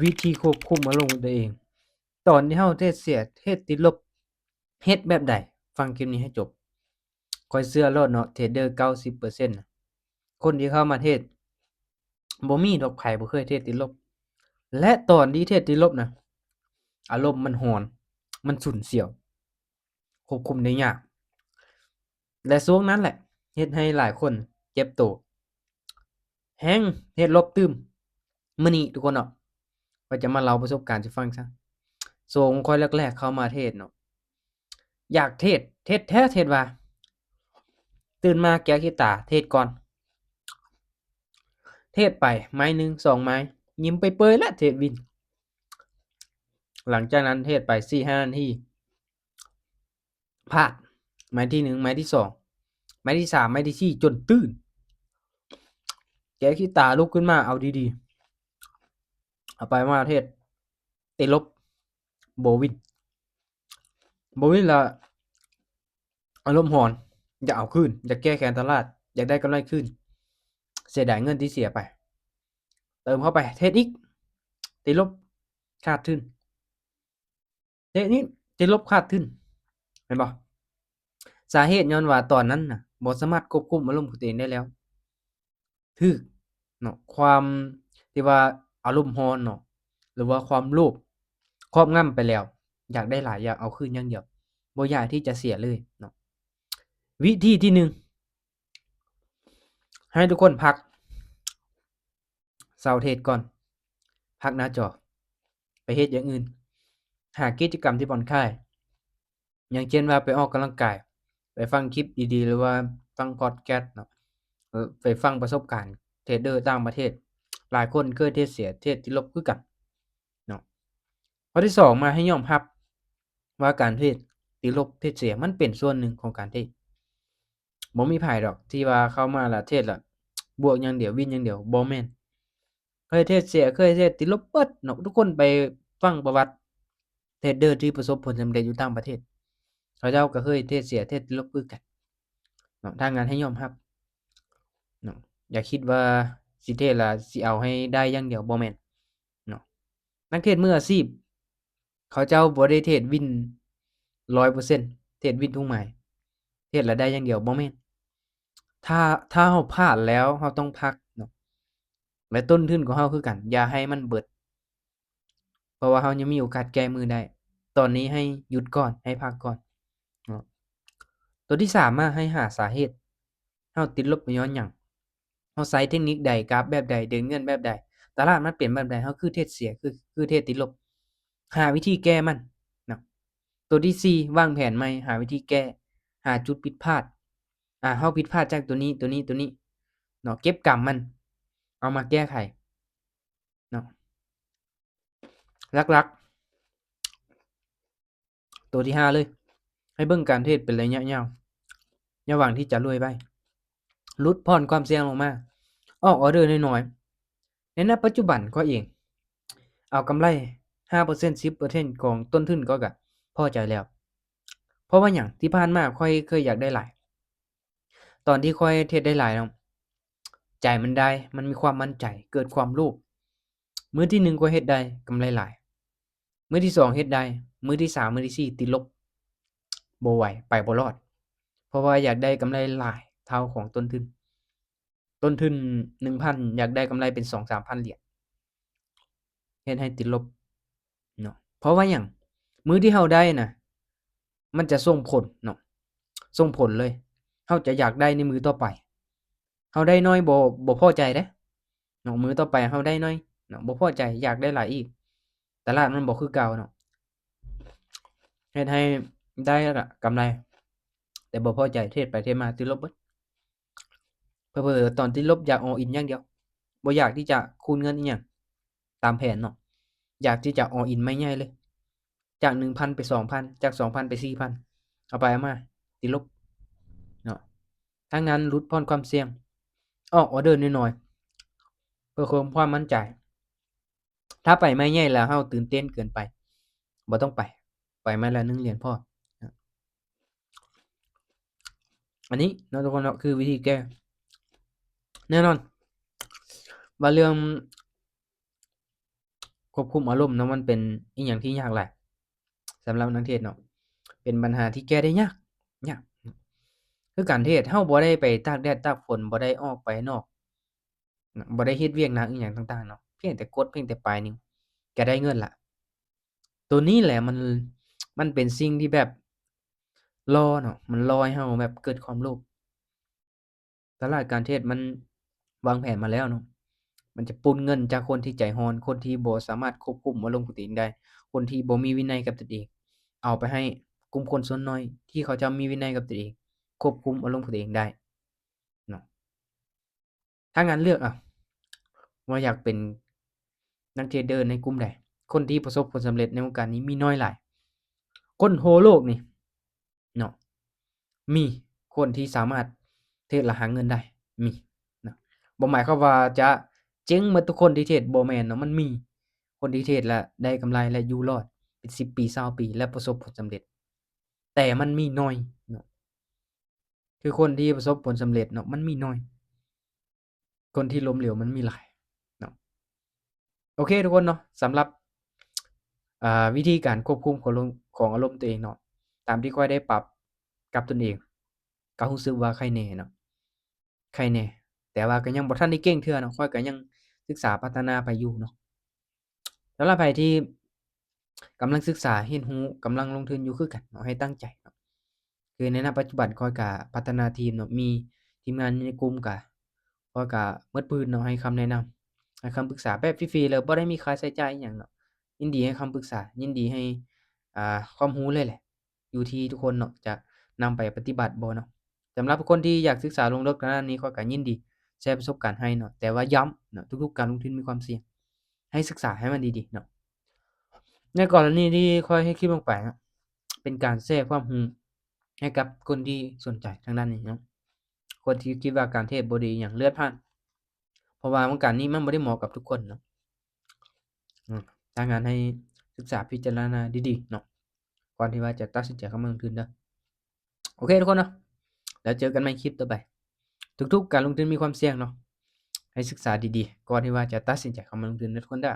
วิธีควบคุมอารมณ์ของตัวเองตอนที่เฮาเทศเสียเทศติดลบเฮ็ดแบบใดฟังคลิปนี้ให้จบข้อยเชื่อโลดเนาะเทรดเดอร์90%น่ะคนที่เข้ามาเทศบ่มีดอกไผบ่เคยเทศติดลบและตอนที่เทศติดลบน่ะอารมณ์มันร้อนมันฉุนเฉียวควบคุมได้ยากและช่วงนั้นแหละเฮ็ดให้หลายคนเจ็บตัวแฮงเฮ็ดลบตึมมื้อนี้ทุกคนเนาะข้อยจะมาเล่าประสบการณ์ให้ฟังซะช่วงข้อยแรกๆเข้ามาเทศเนาะอยากเทศแท้เทศว่าตื่นมาแก้วขี้ตาเทศก่อนเทศไปไม้หนึ่ง2ไม้ยิ้มไปเปยแล้วเทศวินหลังจากนั้นเทศไป4-5นาทีพลาดไม้ที่1ไม้ที่2ไม้ที่3ไม้ที่4จนตื่นแก้วขี้ตาลุกขึ้นมาเอาดีๆเอาไปมาเทศติดลบบ่วินบ่วินแล้วอารมณ์ร้อนอยากเอาคืนอยากแก้แค้นตลาดอยากได้กำไรคืนเสียดายเงินที่เสียไปเติมเข้าไปเทศอีกติดลบขาดทุนเทศนี้ติดลบขาดทุนเห็นบ่สาเหตุย้อนว่าตอนนั้นน่ะบ่สามารถควบคุมอารมณ์ของตัวเองได้แล้วถูกเนาะความที่ว่าอารมณ์ร้อนเนาะหรือว่าความโลภครอบงำไปแล้วอยากได้หลายอยากเอาคืนอย่างเดียวบ่อยากที่จะเสียเลยเนาะวิธีที่1ให้ทุกคนพักเซาเทศก่อนพักหน้าจอไปเฮ็ดอย่างอื่นหากิจกรรมที่ผ่อนคลายอย่างเช่นว่าไปออกกำลังกายไปฟังคลิปดีๆหรือว่าฟังพอดแคสต์เนาะไปฟังประสบการณ์เทรดเดอร์ต่างประเทศหลายคนเคยเทรดเสียเทรดติดลบคือกันเนาะข้อที่2มาให้ยอมรับว่าการเทรดติดลบเทรดเสียมันเป็นส่วนหนึ่งของการเทรดบ่มีไผดอกที่ว่าเข้ามาแล้วเทรดแล้วบวกอย่างเดียววินอย่างเดียวบ่แม่นเคยเทรดเสียเคยเทรดติดลบเบิดเนาะทุกคนไปฟังประวัติเทรดเดอร์ที่ประสบผลสำเร็จอยู่ต่างประเทศเขาเจ้าก็เคยเทรดเสียเทรดติดลบคือกันเนาะถ้างั้นให้ยอมรับเนาะอย่าคิดว่าสิเทรดแล้วสิเอาให้ได้อย่างเดียวบ่แม่นเนาะนักเทรดมืออาชีพเขาเจ้าบ่ได้เทรดวิน100%เทรดวินทุกหมายเทรดแล้วได้อย่างเดียวบ่แม่นถ้าเราพลาดแล้วเราต้องพักเนาะและต้นทุนของเราคือกันอย่าให้มันเบิดเพราะว่าเรายังมีโอกาสแก้มือได้ตอนนี้ให้หยุดก่อนให้พักก่อนเนาะตัวที่3อะให้หาสาเหตุเราติดลบย้อนหยังเราใช้เทคนิคใดกราฟแบบใดเดินเงินแบบใดตลาดมันเป็นแบบใดเราคือเทรดเสียคือเทรดติดลบหาวิธีแก้มันเนาะตัวที่4วางแผนใหม่หาวิธีแก้หาจุดผิดพลาดเราผิดพลาดจากตัวนี้เนาะเก็บกำมันเอามาแก้ไขเนาะหลักๆตัวที่5เลยให้เบิ่งการเทรดเป็นระยะยาวอย่าหวังที่จะรวยไวลดผ่อนความเสี่ยงลงมาออกออร์เดอร์น้อยๆในณปัจจุบันก็เองเอากำไร5% 10%ของต้นทุนก็พอใจแล้วเพราะว่าหยังที่ผ่านมาข้อยเคยอยากได้หลายตอนที่ข้อยเทรดได้หลายเนาะใจมันได้มันมีความมั่นใจเกิดความโลภมื้อที่1ข้อยเฮ็ดได้กำไรหลายมื้อที่2เฮ็ดได้มื้อที่3มื้อที่4ติดลบบ่ไหวไปบ่รอดเพราะว่าอยากได้กำไรหลายเท่าของต้นทุน 1,000 อยากได้กำไรเป็น 2-3,000 เหรียญเฮ็ดให้ติดลบเนาะเพราะว่าหยังมื้อที่เราได้น่ะมันจะส่งผลเนาะส่งผลเลยเราจะอยากได้ในมื้อต่อไปเราได้น้อยบ่พอใจเดะเนาะมื้อต่อไปเราได้น้อยเนาะบ่พอใจอยากได้หลายอีกตลาดมันบ่คือเก่าเนาะเฮ็ดให้ได้ล่ะกำไรแต่บ่พอใจเทรดไปเทรดมาติดลบเบิดเผลอๆตอนติดลบอยาก all in อย่างเดียวบ่อยากที่จะคูณเงินอิหยังตามแผนเนาะอยากที่จะ all in ไม่ใหญ่เลยจาก 1,000 ไป 2,000 จาก 2,000 ไป 4,000 เอาไปเอามาติดลบเนาะถ้างั้นลดผ่อนความเสี่ยงออกออร์เดอร์น้อยๆเพื่อความมั่นใจถ้าไปไม้ใหญ่แล้วเราตื่นเต้นเกินไปบ่ต้องไปไม้ละ1เหรียญพออันนี้เนาะทุกคนเนาะคือวิธีแก้แน่นอนว่าเรื่อง ควบคุมอารมณ์เนาะมันเป็นอิหยังที่ยากหลายสำหรับนักเทศน์เนาะเป็นปัญหาที่แก้ได้ยากคือการเทศน์เฮาบ่ได้ไปตากแดดตากฝนบ่ได้ออกไปนอกบ่ได้เฮ็ดเวียกหนักอิหยังต่างๆเนาะเพียงแต่กดเพียงแต่ปลายนิ้วก็ได้เงินแล้วตัวนี้แหละมันเป็นสิ่งที่แบบรอเนาะมันรอให้เฮาแบบเกิดความโลภตลาดการเทศน์มันวางแผนมาแล้วเนาะมันจะปล้นเงินจากคนที่ใจร้อนคนที่บ่สามารถควบคุมอารมณ์ของตัวเองได้คนที่บ่มีวินัยกับตนเองเอาไปให้กลุ่มคนส่วนน้อยที่เขาจะมีวินัยกับตัวเองควบคุมอารมณ์ของตัวเองได้เนาะถ้างั้นเลือกว่าอยากเป็นนักเทรดเดอร์ในกลุ่มใดคนที่ประสบผลสำเร็จในวงการนี้มีน้อยหลายคนทั่วโลกนี่เนาะมีคนที่สามารถเทรดแล้วหาเงินได้มีเนาะบ่หมายความว่าจะเจ๊งหมดทุกคนที่เทรดบ่แม่นเนาะมันมีคนที่เทรดแล้วได้กำไรและอยู่รอดเป็น10ปี20ปีและประสบผลสำเร็จแต่มันมีน้อยเนาะคือคนที่ประสบผลสำเร็จเนาะมันมีน้อยคนที่ล้มเหลวมันมีหลายเนาะโอเคทุกคนเนาะสำหรับวิธีการควบคุมของอารมณ์ตัวเองเนาะตามที่ข้อยได้ปรับกับตนเองก็รู้สึกว่าไข่แหน่เนาะไข่แหน่แต่ว่าก็ยังบ่ทันได้เก่งเทื่อเนาะข้อยก็ยังศึกษาพัฒนาไปอยู่เนาะสำหรับไผที่กำลังศึกษาเรียนรู้กำลังลงทุนอยู่คือกันเนาะให้ตั้งใจเนาะคือในปัจจุบันข้อยก็พัฒนาทีมเนาะมีทีมงานในกลุ่มก็ข้อยก็หมดพื้นเนาะให้คำแนะนำให้คำปรึกษาแบบฟรีๆเลยบ่ได้มีค่าใช้จ่ายอิหยังเนาะยินดีให้คำปรึกษายินดีให้ความรู้เลยแหละอยู่ที่ทุกคนเนาะจะนำไปปฏิบัติบ่เนาะสำหรับคนที่อยากศึกษาลงลึกทางด้านนี้ข้อยก็ยินดีแชร์ประสบการณ์ให้เนาะแต่ว่าย้ำเนาะทุกๆการลงทุนมีความเสี่ยงให้ศึกษาให้มันดีๆเนาะ ในกรณีที่ข้อยเฮ็ดคลิปลงไปอะเป็นการแชร์ความรู้ให้กับคนที่สนใจทางด้านนี้เนาะคนที่คิดว่าการเทศน์บ่ดีหยังเลื่อนผ่านเพราะว่าวงการนี้มันบ่ได้เหมาะกับทุกคนเนาะอืมถ้างั้นให้ศึกษาพิจารณาดีๆเนาะก่อนที่ว่าจะตัดสินใจเข้ามาลงทุนเด้อโอเคทุกคนเนาะแล้วเจอกันใหม่คลิปต่อไปทุกๆการลงทุนมีความเสี่ยงเนาะให้ศึกษาดีๆก่อนที่ว่าจะตัดสินใจเข้ามาลงทุนเด้อทุกคนเด้อ